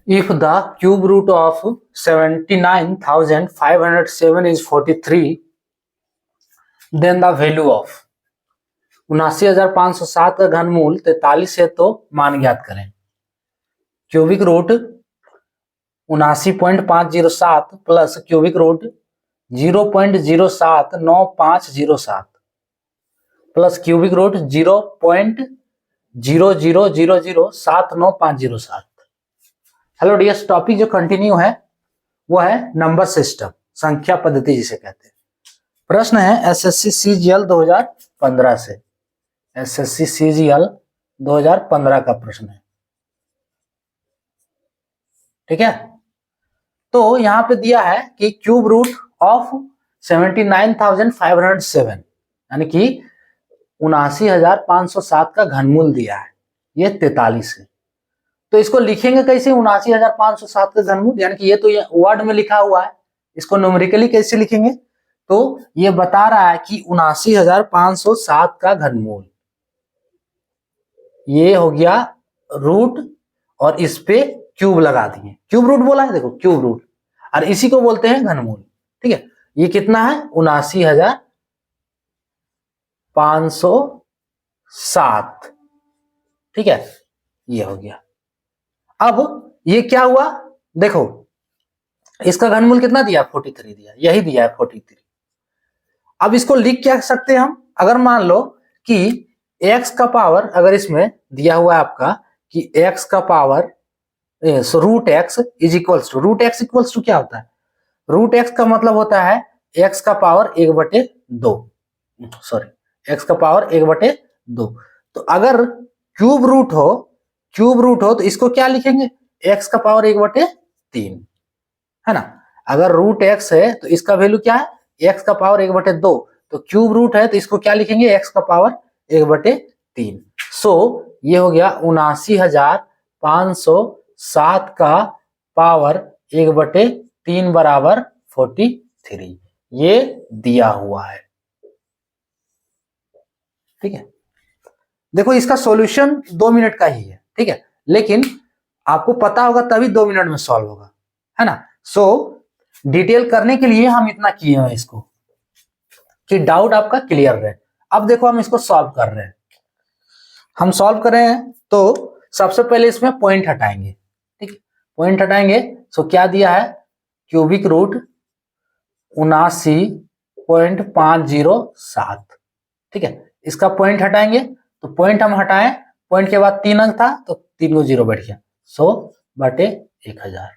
If the cube root of 79,507 is 43, then the value of 79,507 का घनमूल 43 है तो मान ज्ञात करें। Cubic root 79.507 plus cubic root 0.079507 plus cubic root 0.0000795007। Hello dears, topic जो कंटिन्यू है वो है नंबर सिस्टम, संख्या पद्धति जिसे कहते हैं। प्रश्न है एसएससी सीजीएल 2015 से, एसएससी सीजीएल 2015 का प्रश्न है। ठीक है, तो यहां पे दिया है कि क्यूब रूट ऑफ 79,507 यानी कि 79,507 का घनमूल दिया है, ये 43 है। तो इसको लिखेंगे कैसे 79,507 का घनमूल, यानी कि ये तो ये वर्ड में लिखा हुआ है, इसको न्यूमेरिकली कैसे लिखेंगे? तो ये बता रहा है कि 79,507 का घनमूल ये हो गया रूट और इस पे क्यूब लगा दिए, क्यूब रूट बोला है, देखो क्यूब रूट, और इसी को बोलते हैं घनमूल। ठीक है, ये कितना है 79,507। ठीक है, ये हो गया। अब ये क्या हुआ, देखो इसका घनमूल कितना दिया, 43 दिया, यही दिया है 43। अब इसको लिख क्या सकते हैं हम, अगर मान लो कि x का पावर, अगर इसमें दिया हुआ है आपका कि x का power root x is equals to, root x equals to क्या होता है, रूट एक्स का मतलब होता है x का पावर 1/2, सॉरी x का पावर 1/2। तो अगर क्यूब रूट हो तो इसको क्या लिखेंगे, x का पावर 1/3 है ना। अगर रूट x है तो इसका वैल्यू क्या है, x का पावर 1/2, तो क्यूब रूट है तो इसको क्या लिखेंगे, x का पावर 1/3। सो ये हो गया 79,507 का पावर 1/3 बराबर 43, ये दिया हुआ है। ठीक है, देखो इसका सॉल्यूशन 2 मिनट का ही है। ठीक है, लेकिन आपको पता होगा तभी 2 मिनट में सॉल्व होगा, है ना। सो डिटेल करने के लिए हम इतना किए हैं इसको कि डाउट आपका क्लियर रहे। अब देखो हम इसको सॉल्व कर रहे हैं, हम सॉल्व कर रहे हैं तो सबसे पहले इसमें पॉइंट हटाएंगे। ठीक है, पॉइंट हटाएंगे। सो क्या दिया है, क्यूबिक रूट 79.507। ठीक है, इसका पॉइंट हटाएंगे, तो पॉइंट हम हटाएं, पॉइंट के बाद 3 अंक था तो 3 को 0 बैठ गया, 100/1000।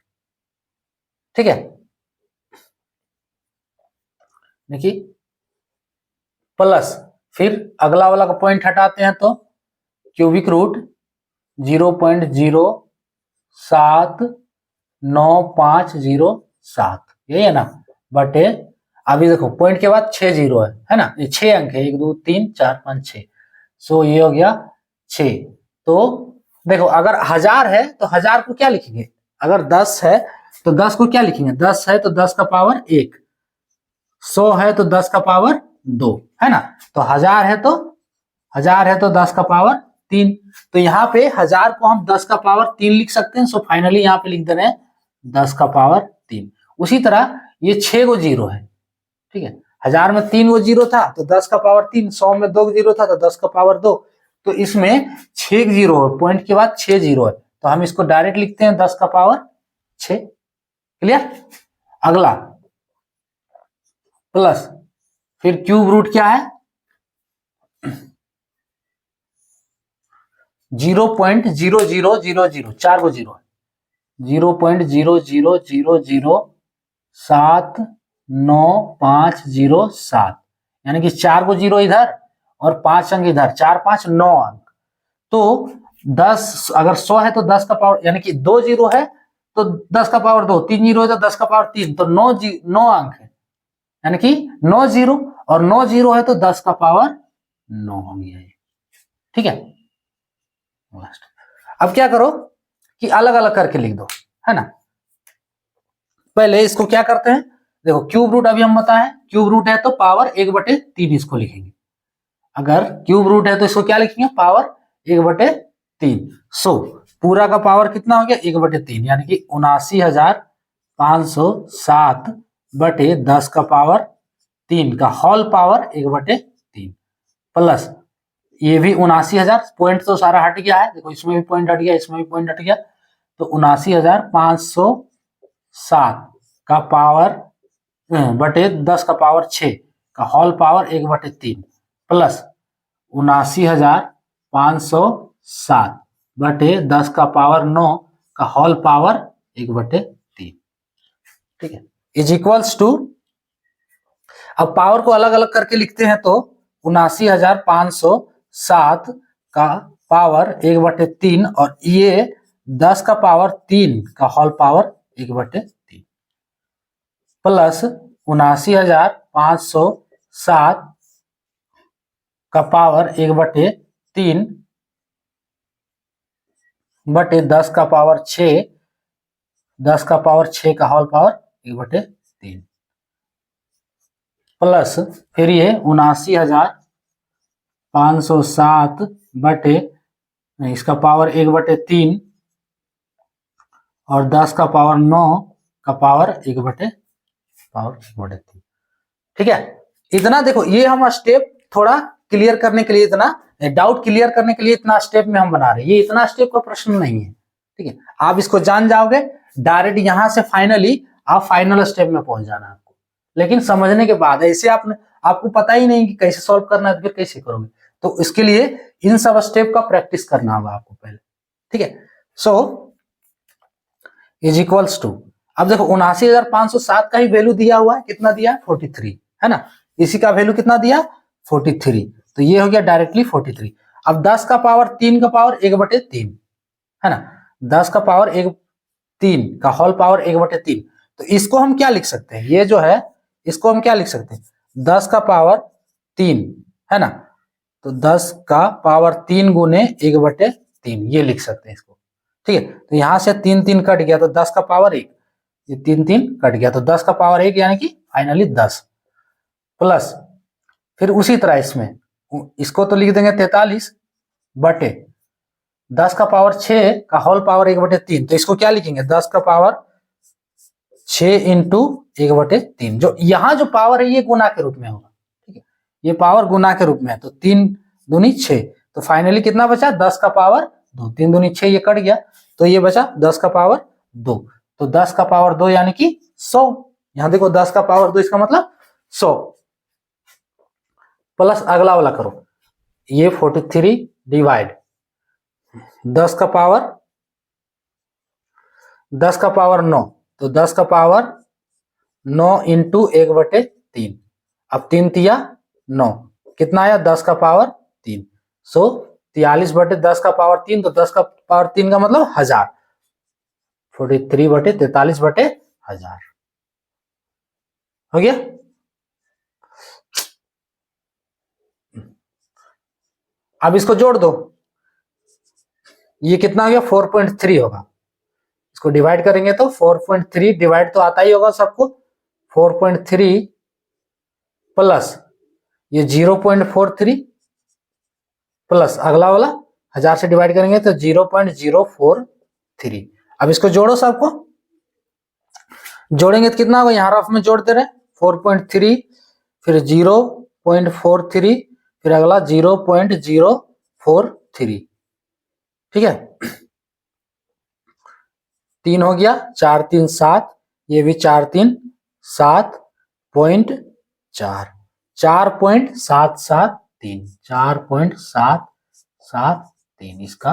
ठीक है, देखिए प्लस, फिर अगला वाला का पॉइंट हटाते हैं तो क्यूबिक रूट 0.0795007, यही है ना, बटे, अभी देखो पॉइंट के बाद 6 0 है ना, ये 6 अंक है, 1 2 3 4 5 6, सो ये हो गया 6। तो देखो अगर 1000 है तो 1000 को क्या लिखेंगे, अगर 10 है तो 10 को क्या लिखेंगे, 10 है तो 10 का पावर 1, 100 है तो 10 का पावर 2, है ना। तो 1000 है तो 10 का पावर 3, तो यहाँ पे 1000 को हम 10 का पावर 3 लिख सकते हैं। सो फाइनली यहाँ पे लिख दे रहे हैं 10 का पावर 3। उसी तरह ये 6 गो 0 है। ठीक है, 1000 में 3 गो 0 था तो 10 का पावर 3, 100 में 2 0 था तो 10 का पावर 2, तो इसमें 6 0 है, पॉइंट के बाद 6 0 है, तो हम इसको डायरेक्ट लिखते हैं 10 का पावर 6। क्लियर। अगला प्लस, फिर क्यूब रूट क्या है 0.0000, 4 गो 0 है, 0.0000795007, यानी कि 4 गो 0 इधर और 5 अंक इधर, 4 5 9 अंक। तो 10, अगर 100 है तो 10 का पावर, यानी कि 2 0 है तो 10 का पावर 2, 3 0 है तो 10 का पावर 3, तो 9 अंक है, यानी कि 9 0, और 9 0 है तो 10 का पावर 9 हो गया। ठीक है, अब क्या करो कि अलग अलग करके लिख दो, है ना। पहले इसको क्या करते हैं, देखो क्यूब रूट अभी हम बताएं, क्यूब रूट है तो पावर 1/3 इसको लिखेंगे। अगर क्यूब रूट है तो इसको क्या लिखेंगे, पावर 1/3। सो पूरा का पावर कितना हो गया 1/3 यानी कि 79,507/10 का पावर 3 का होल पावर 1/3 प्लस ये भी 79,000 पॉइंट तो सारा हट गया है, देखो इसमें भी पॉइंट हट गया, इसमें भी पॉइंट हट गया, तो 79,507 का पावर बटे 10 का पावर 6 का होल पावर 1/3 प्लस 79,507 बटे 10 का पावर 9 का होल पावर 1/3, ठीक है, इज इक्वल्स टू, अब पावर को अलग अलग करके लिखते हैं तो 79,507 का पावर 1/3 और ये 10 का पावर 3 का होल पावर 1/3 प्लस 79,507 का पावर 1/3 बटे 10 का पावर 6, 10 का पावर 6 का होल पावर 1/3 प्लस फिर ये 79,507 बटे इसका पावर 1/3 और 10 का पावर 9 का पावर 1/3, ठीक है। इतना देखो, ये हम स्टेप थोड़ा क्लियर करने के लिए, इतना डाउट क्लियर करने के लिए इतना स्टेप में हम बना रहे हैं, ये इतना स्टेप का प्रश्न नहीं है, ठीक है। आप इसको जान जाओगे डायरेक्ट, यहां से फाइनली आप फाइनल स्टेप में पहुंच जाना आपको, लेकिन समझने के बाद ऐसे आपको पता ही नहीं कि कैसे सॉल्व करना है, तो फिर कैसे करोगे, तो इसके लिए इन सब स्टेप का प्रैक्टिस करना होगा आपको पहले, ठीक है। सो इज इक्वल्स टू, अब देखो 79,507 का ही वैल्यू दिया हुआ है, कितना दिया है 43, है ना, इसी का वैल्यू कितना दिया 43, तो ये हो गया डायरेक्टली 43। अब 10 का पावर 3 का पावर 1/3 है ना, 10 का पावर 3 का होल पावर 1/3, तो इसको हम क्या लिख सकते हैं, ये जो है इसको हम क्या लिख सकते हैं 10 का पावर 3 है ना, तो 10 का पावर 3 गुने 1/3 ये लिख सकते हैं इसको, ठीक है। तो यहां से 3 3 कट गया तो 10 का पावर 1, ये 3 3 कट गया तो 10 का पावर 1 यानी कि फाइनली 10 प्लस फिर उसी तरह इसमें इसको तो लिख देंगे 43 बटे 10 का पावर 6 का होल पावर 1/3, तो इसको क्या लिखेंगे 10 का पावर 6 इंटू 1/3, जो यहाँ जो पावर है ये गुना के रूप में होगा, ठीक है, ये पावर गुना के रूप में है, तो 3 दूनी 6, तो फाइनली कितना बचा 10 का पावर 2, 3 दूनी 6 ये कट गया, तो ये बचा 10 का पावर 2, तो 10 का पावर 2 यानी कि 100, यहां देखो 10 का पावर 2 इसका मतलब 100 प्लस अगला वाला करो, ये 43 डिवाइड 10 का पावर 9, तो 10 का पावर 9 इंटू 1/3, अब 3 तिया 9, कितना आया 10 का पावर 3, सो 43 बटे 10 का पावर 3, तो 10 का पावर 3 का मतलब 1000, 43 बटे 43 बटे 1000 हो गया। अब इसको जोड़ दो, ये कितना हो गया 4.3 होगा, इसको डिवाइड करेंगे तो 4.3 डिवाइड तो आता ही होगा सबको, 4.3 प्लस ये 0.43 प्लस अगला वाला 1000 से डिवाइड करेंगे तो 0.043। अब इसको जोड़ो सबको, जोड़ेंगे तो कितना होगा, यहां रफ में जोड़ते रहे 4.3 फिर 0.43 फिर अगला 0.043, ठीक है, 3 हो गया 4 3 7, ये भी 4 3 7.4, 4.773, 4.773 इसका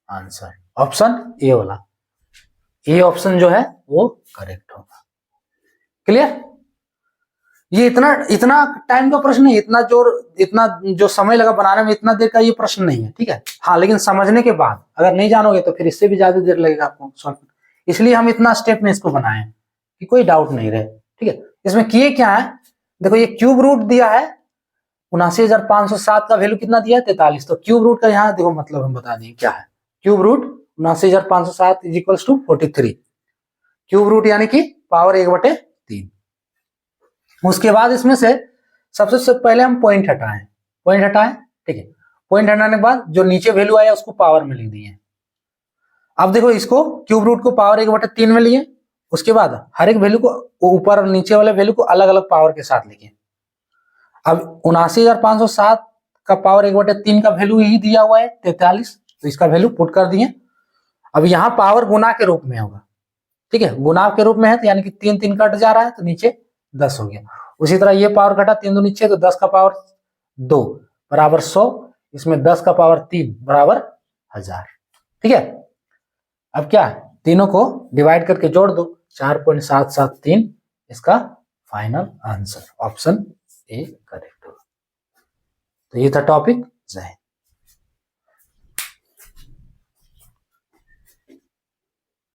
आंसर, ऑप्शन ए वाला, ये ऑप्शन जो है वो करेक्ट होगा। क्लियर, ये इतना टाइम का प्रश्न है, इतना जो समय लगा बनाने में, इतना देर का ये प्रश्न नहीं है, ठीक है। हाँ, लेकिन समझने के बाद अगर नहीं जानोगे तो फिर इससे भी ज्यादा देर लगेगा आपको सॉल्व, इसलिए हम इतना स्टेप में इसको बनाए कि कोई डाउट नहीं रहे, ठीक है। इसमें किए क्या है, देखो ये क्यूब रूट दिया है 79,507 का वैल्यू कितना दिया है 43, तो क्यूब रूट का यहाँ देखो मतलब हम बता दें क्या है, cube root 79,507 is equals to 43, cube root यानी कि पावर 1/3। उसके बाद इसमें से सबसे पहले हम पॉइंट हटाएं, ठीक है, पॉइंट हटाने के बाद जो नीचे वैल्यू आया उसको पावर में लिख दिए, अब देखो इसको क्यूब रूट को पावर 1/3 में लिए, उसके बाद हर एक वैल्यू को ऊपर और नीचे वाले वैल्यू को अलग अलग पावर के साथ लिखे। अब 79,507 का पावर 1/3 का वैल्यू यही दिया हुआ है 43, तो इसका वैल्यू पुट कर दिए। अब यहाँ पावर गुना के रूप में होगा, ठीक है, गुना के रूप में है तो यानी कि 3 3 कट जा रहा है तो नीचे 10 हो गया। उसी तरह ये पावर कटा 3 दूनी 6 तो 10 का पावर 2 बराबर 100, इसमें 10 का पावर 3 बराबर 1000। ठीक है, अब क्या तीनों को डिवाइड करके जोड़ दो, 4.773 इसका final answer, option A correct होगा। तो ये था टॉपिक। जय हिंद।